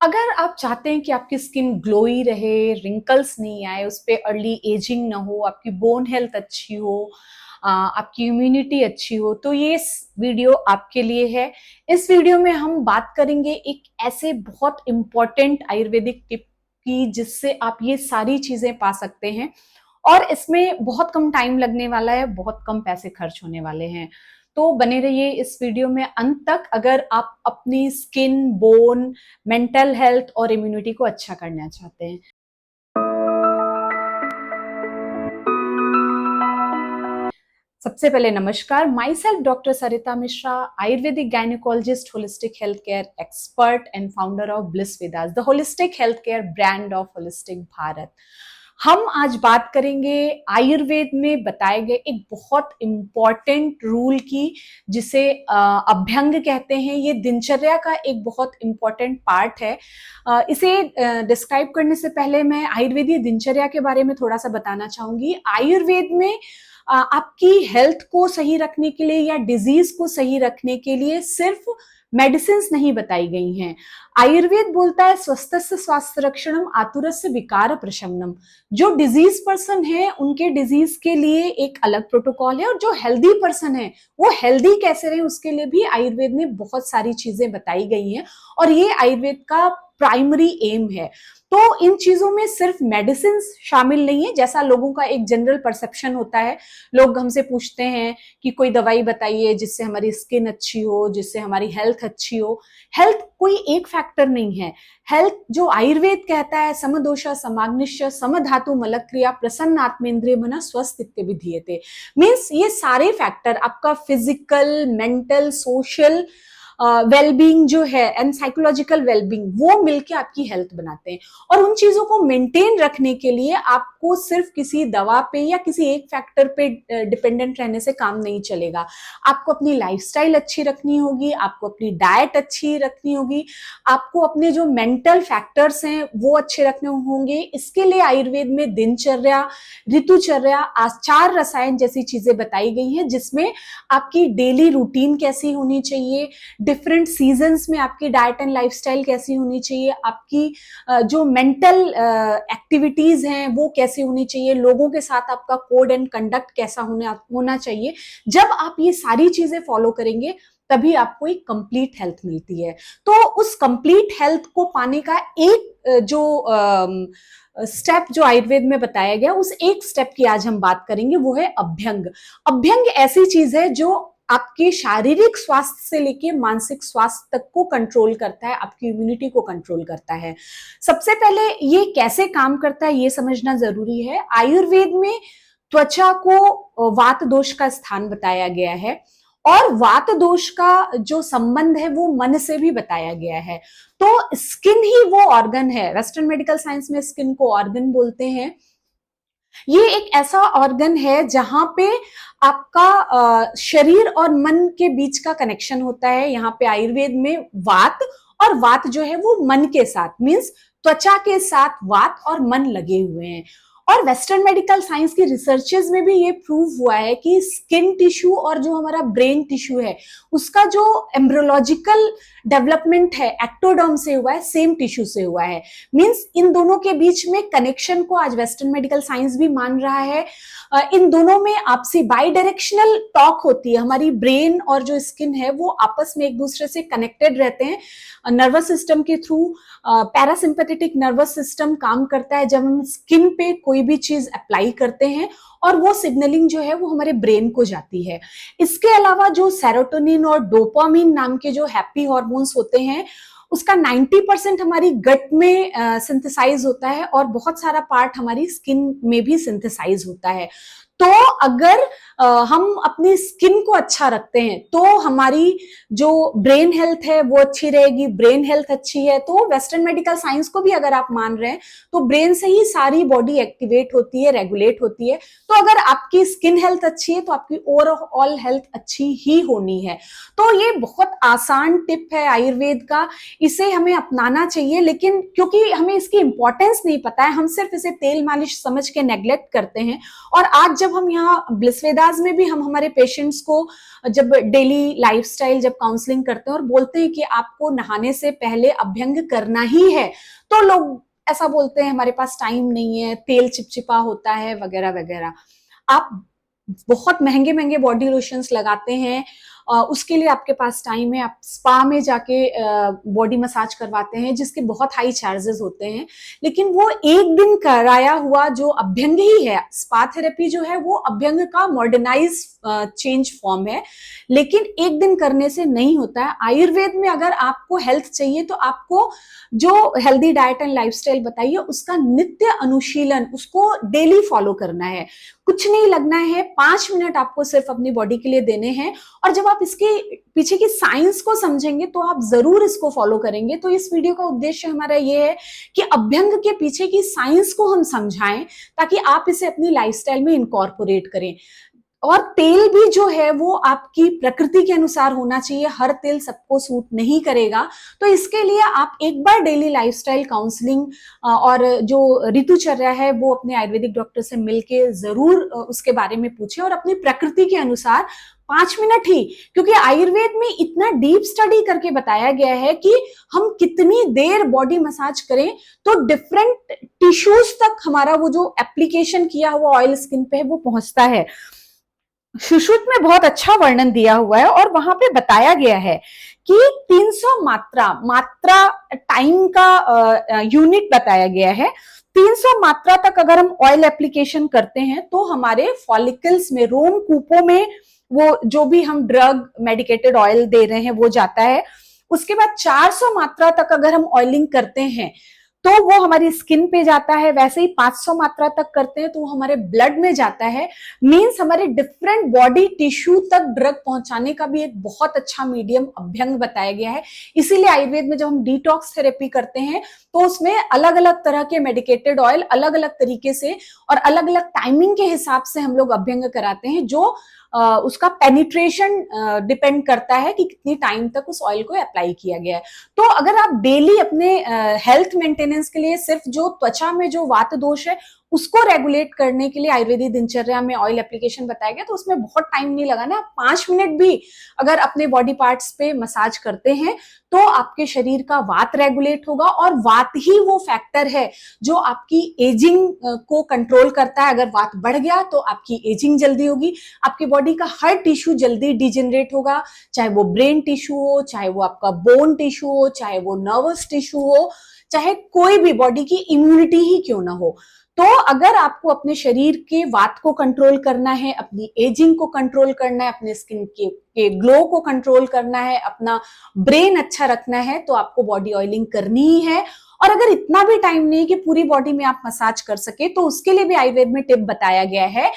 अगर आप चाहते हैं कि आपकी स्किन ग्लोई रहे, रिंकल्स नहीं आए, उस पे अर्ली एजिंग ना हो, आपकी बोन हेल्थ अच्छी हो, आपकी इम्यूनिटी अच्छी हो, तो ये वीडियो आपके लिए है। इस वीडियो में हम बात करेंगे एक ऐसे बहुत इंपॉर्टेंट आयुर्वेदिक टिप की जिससे आप ये सारी चीजें पा सकते हैं और इसमें बहुत कम टाइम लगने वाला है, बहुत कम पैसे खर्च होने वाले हैं। तो बने रहिए इस वीडियो में अंत तक अगर आप अपनी स्किन, बोन, मेंटल हेल्थ और इम्यूनिटी को अच्छा करना चाहते हैं। सबसे पहले नमस्कार, my self doctor Sarita Mishra, Ayurvedic gynaecologist, holistic health care expert and founder of bliss विदास, the holistic health care brand of holistic Bharat. हम आज बात करेंगे आयुर्वेद में बताए गए एक बहुत इंपॉर्टेंट रूल की, जिसे अभ्यंग कहते हैं। ये दिनचर्या का एक बहुत इंपॉर्टेंट पार्ट है। इसे डिस्क्राइब करने से पहले मैं आयुर्वेदीय दिनचर्या के बारे में थोड़ा सा बताना चाहूंगी। आयुर्वेद में आपकी हेल्थ को सही रखने के लिए या डिजीज को सही रखने के लिए सिर्फ मेडिसिन नहीं बताई गई हैं। आयुर्वेद बोलता है स्वस्थस्य स्वास्थ्य रक्षणम आतुरस्य विकार प्रशमनम। जो डिजीज पर्सन है उनके डिजीज के लिए एक अलग प्रोटोकॉल है, और जो हेल्दी पर्सन है वो हेल्दी कैसे रहे उसके लिए भी आयुर्वेद में बहुत सारी चीजें बताई गई हैं, और ये आयुर्वेद का प्राइमरी एम है। तो इन चीजों में सिर्फ मेडिसिन शामिल नहीं है, जैसा लोगों का एक जनरल परसेप्शन होता है। लोग हमसे पूछते हैं कि कोई दवाई बताइए जिससे हमारी स्किन अच्छी हो, जिससे हमारी हेल्थ अच्छी हो। हेल्थ कोई एक फैक्टर नहीं है। हेल्थ जो आयुर्वेद कहता है, समदोषा समाग्निश्य समधातु मलक्रिया प्रसन्न आत्मेंद्रिय मना स्वस्थ विधीयते, मीन्स ये सारे फैक्टर आपका फिजिकल, मेंटल, सोशल वेलबींग जो है एंड साइकोलॉजिकल वेलबींग, वो मिलके आपकी हेल्थ बनाते हैं। और उन चीजों को मेंटेन रखने के लिए आपको सिर्फ किसी दवा पे या किसी एक फैक्टर पे डिपेंडेंट रहने से काम नहीं चलेगा। आपको अपनी लाइफस्टाइल अच्छी रखनी होगी, आपको अपनी डाइट अच्छी रखनी होगी, आपको अपने जो मेंटल फैक्टर्स हैं वो अच्छे रखने होंगे। इसके लिए आयुर्वेद में दिनचर्या, ऋतुचर्या, आचार रसायन जैसी चीजें बताई गई हैं, जिसमें आपकी डेली रूटीन कैसी होनी चाहिए, डिफरेंट सीजन्स में आपकी डाइट एंड लाइफस्टाइल कैसी होनी चाहिए, आपकी जो मेंटल एक्टिविटीज हैं वो कैसी होनी चाहिए, लोगों के साथ आपका कोड एंड कंडक्ट कैसा होना चाहिए। जब आप ये सारी चीजें फॉलो करेंगे तभी आपको एक कंप्लीट हेल्थ मिलती है। तो उस कंप्लीट हेल्थ को पाने का एक जो स्टेप जो आयुर्वेद में बताया गया, उस एक स्टेप की आज हम बात करेंगे, वो है अभ्यंग। अभ्यंग ऐसी चीज है जो आपके शारीरिक स्वास्थ्य से लेके मानसिक स्वास्थ्य तक को कंट्रोल करता है, आपकी इम्यूनिटी को कंट्रोल करता है। सबसे पहले ये कैसे काम करता है ये समझना जरूरी है। आयुर्वेद में त्वचा को वात दोष का स्थान बताया गया है, और वात दोष का जो संबंध है वो मन से भी बताया गया है। तो स्किन ही वो ऑर्गन है, वेस्टर्न मेडिकल साइंस में स्किन को ऑर्गन बोलते हैं। ये एक ऐसा ऑर्गन है जहां पे आपका शरीर और मन के बीच का कनेक्शन होता है। यहाँ पे आयुर्वेद में वात, और वात जो है वो मन के साथ, मीन्स त्वचा के साथ वात और मन लगे हुए हैं। और वेस्टर्न मेडिकल साइंस की रिसर्चेस में भी ये प्रूव हुआ है कि स्किन टिश्यू और जो हमारा ब्रेन टिश्यू है उसका जो एम्ब्रियोलॉजिकल डेवलपमेंट है एक्टोडर्म से हुआ है, सेम टिश्यू से हुआ है। मींस इन दोनों के बीच में कनेक्शन को आज वेस्टर्न मेडिकल साइंस भी मान रहा है। इन दोनों में आपसी बाई डायरेक्शनल टॉक होती है। हमारी ब्रेन और जो स्किन है वो आपस में एक दूसरे से कनेक्टेड रहते हैं नर्वस सिस्टम के थ्रू। पैरासिम्पैथेटिक नर्वस सिस्टम काम करता है जब हम स्किन पे कोई भी चीज अप्लाई करते हैं, और वो सिग्नलिंग जो है वो हमारे ब्रेन को जाती है। इसके अलावा जो सेरोटोनिन और डोपामिन नाम के जो हैप्पी हॉर्मोन्स होते हैं, उसका 90% हमारी गट में सिंथेसाइज होता है, और बहुत सारा पार्ट हमारी स्किन में भी सिंथेसाइज होता है। तो अगर हम अपनी स्किन को अच्छा रखते हैं तो हमारी जो ब्रेन हेल्थ है वो अच्छी रहेगी। ब्रेन हेल्थ अच्छी है तो वेस्टर्न मेडिकल साइंस को भी अगर आप मान रहे हैं तो ब्रेन से ही सारी बॉडी एक्टिवेट होती है, रेगुलेट होती है। तो अगर आपकी स्किन हेल्थ अच्छी है तो आपकी ओवरऑल हेल्थ अच्छी ही होनी है। तो ये बहुत आसान टिप है आयुर्वेद का, इसे हमें अपनाना चाहिए। लेकिन क्योंकि हमें इसकी इंपॉर्टेंस नहीं पता है, हम सिर्फ इसे तेल मालिश समझ के नेग्लेक्ट करते हैं। और आज जब जब हम यहाँ ब्लिस वेदास में भी हम हमारे पेशेंट्स को जब डेली लाइफस्टाइल जब काउंसलिंग करते हैं और बोलते हैं कि आपको नहाने से पहले अभ्यंग करना ही है, तो लोग ऐसा बोलते हैं हमारे पास टाइम नहीं है, तेल चिपचिपा होता है वगैरह वगैरह। आप बहुत महंगे महंगे बॉडी लोशंस लगाते हैं, उसके लिए आपके पास टाइम है, आप स्पा में जाके बॉडी मसाज करवाते हैं जिसके बहुत हाई चार्जेस होते हैं, लेकिन वो एक दिन कराया हुआ जो अभ्यंग ही है। स्पा थेरेपी जो है वो अभ्यंग का मॉडर्नाइज चेंज फॉर्म है, लेकिन एक दिन करने से नहीं होता है। आयुर्वेद में अगर आपको हेल्थ चाहिए तो आपको जो हेल्दी डाइट एंड लाइफस्टाइल बताइए उसका नित्य अनुशीलन, उसको डेली फॉलो करना है। कुछ नहीं लगना है, 5 मिनट आपको सिर्फ अपनी बॉडी के लिए देने हैं, और जब आप इसके पीछे की साइंस को समझेंगे तो आप जरूर इसको फॉलो करेंगे। तो इस वीडियो का उद्देश्य हमारा ये है कि अभ्यंग के पीछे की साइंस को हम समझाएं ताकि आप इसे अपनी लाइफस्टाइल में इनकॉर्पोरेट करें। और तेल भी जो है वो आपकी प्रकृति के अनुसार होना चाहिए, हर तेल सबको सूट नहीं करेगा। तो इसके लिए आप एक बार डेली लाइफस्टाइल काउंसलिंग और जो ऋतुचर्या है वो अपने आयुर्वेदिक डॉक्टर से मिलके जरूर उसके बारे में पूछें, और अपनी प्रकृति के अनुसार 5 मिनट ही, क्योंकि आयुर्वेद में इतना डीप स्टडी करके बताया गया है कि हम कितनी देर बॉडी मसाज करें तो डिफरेंट टिश्यूज तक हमारा वो जो एप्लीकेशन किया हुआ ऑयल स्किन पे है वो पहुंचता है। सुश्रुत में बहुत अच्छा वर्णन दिया हुआ है और वहां पे बताया गया है कि 300 मात्रा टाइम का यूनिट बताया गया है। 300 मात्रा तक अगर हम ऑयल एप्लीकेशन करते हैं तो हमारे फॉलिकल्स में, रोम कूपों में वो जो भी हम ड्रग मेडिकेटेड ऑयल दे रहे हैं वो जाता है। उसके बाद 400 मात्रा तक अगर हम ऑयलिंग करते हैं तो वो हमारी स्किन पे जाता है। वैसे ही 500 मात्रा तक करते हैं तो वो हमारे ब्लड में जाता है। मींस हमारे डिफरेंट बॉडी टिश्यू तक ड्रग पहुंचाने का भी एक बहुत अच्छा मीडियम अभ्यंग बताया गया है। इसीलिए आयुर्वेद में जब हम डिटॉक्स थेरेपी करते हैं तो उसमें अलग अलग तरह के मेडिकेटेड ऑयल अलग अलग तरीके से और अलग अलग टाइमिंग के हिसाब से हम लोग अभ्यंग कराते हैं, जो उसका पेनिट्रेशन डिपेंड करता है कि कितनी टाइम तक उस ऑयल को अप्लाई किया गया है। तो अगर आप डेली अपने हेल्थ मेंटेनेंस के लिए सिर्फ जो त्वचा में जो वात दोष है उसको रेगुलेट करने के लिए आयुर्वेदिक दिनचर्या में ऑयल एप्लीकेशन बताया गया, तो उसमें बहुत टाइम नहीं लगाना। 5 मिनट भी अगर अपने बॉडी पार्ट्स पे मसाज करते हैं तो आपके शरीर का वात रेगुलेट होगा, और वात ही वो फैक्टर है जो आपकी एजिंग को कंट्रोल करता है। अगर वात बढ़ गया तो आपकी एजिंग जल्दी होगी, आपकी बॉडी का हर टिश्यू जल्दी डिजेनरेट होगा, चाहे वो ब्रेन टिश्यू हो, चाहे वो आपका बोन टिश्यू हो, चाहे वो नर्वस टिश्यू हो, चाहे कोई भी बॉडी की इम्यूनिटी ही क्यों ना हो। तो अगर आपको अपने शरीर के वात को कंट्रोल करना है, अपनी एजिंग को कंट्रोल करना है, अपने स्किन के ग्लो को कंट्रोल करना है, अपना ब्रेन अच्छा रखना है, तो आपको बॉडी ऑयलिंग करनी ही है। और अगर इतना भी टाइम नहीं कि पूरी बॉडी में आप मसाज कर सके तो उसके लिए भी आयुर्वेद में टिप बताया गया है।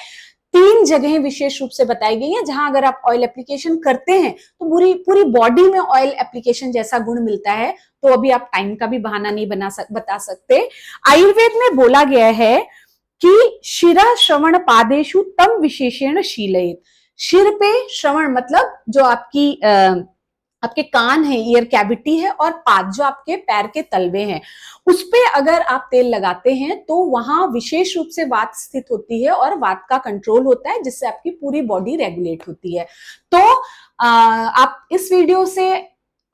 3 जगहें विशेष रूप से बताई गई है जहां अगर आप ऑयल एप्लीकेशन करते हैं तो पूरी बॉडी में ऑयल एप्लीकेशन जैसा गुण मिलता है। तो अभी आप टाइम का भी बहाना नहीं बता सकते। आयुर्वेद में बोला गया है कि शिरा श्रवण पादेशु तम विशेषण शीलयेत। शिर पे श्रवण मतलब जो आपके कान है, ईयर कैविटी है, और पाद जो आपके पैर के तलवे हैं, उस पे अगर आप तेल लगाते हैं तो वहां विशेष रूप से वात स्थित होती है और वात का कंट्रोल होता है, जिससे आपकी पूरी बॉडी रेगुलेट होती है। तो आप इस वीडियो से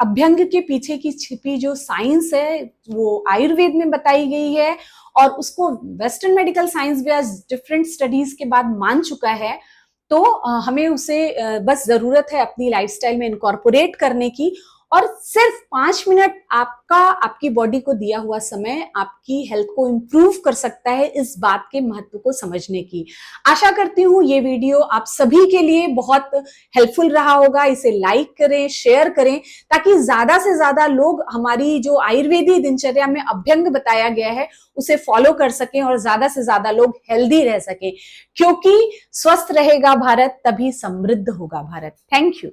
अभ्यंग के पीछे की छिपी जो साइंस है वो आयुर्वेद में बताई गई है, और उसको वेस्टर्न मेडिकल साइंस भी आज डिफरेंट स्टडीज के बाद मान चुका है। तो हमें उसे बस जरूरत है अपनी लाइफस्टाइल में इनकॉर्पोरेट करने की, और सिर्फ 5 मिनट आपकी बॉडी को दिया हुआ समय आपकी हेल्थ को इंप्रूव कर सकता है, इस बात के महत्व को समझने की। आशा करती हूँ ये वीडियो आप सभी के लिए बहुत हेल्पफुल रहा होगा। इसे लाइक करें, शेयर करें, ताकि ज्यादा से ज्यादा लोग हमारी जो आयुर्वेदिक दिनचर्या में अभ्यंग बताया गया है उसे फॉलो कर सकें और ज्यादा से ज्यादा लोग हेल्दी रह सकें, क्योंकि स्वस्थ रहेगा भारत तभी समृद्ध होगा भारत। Thank you.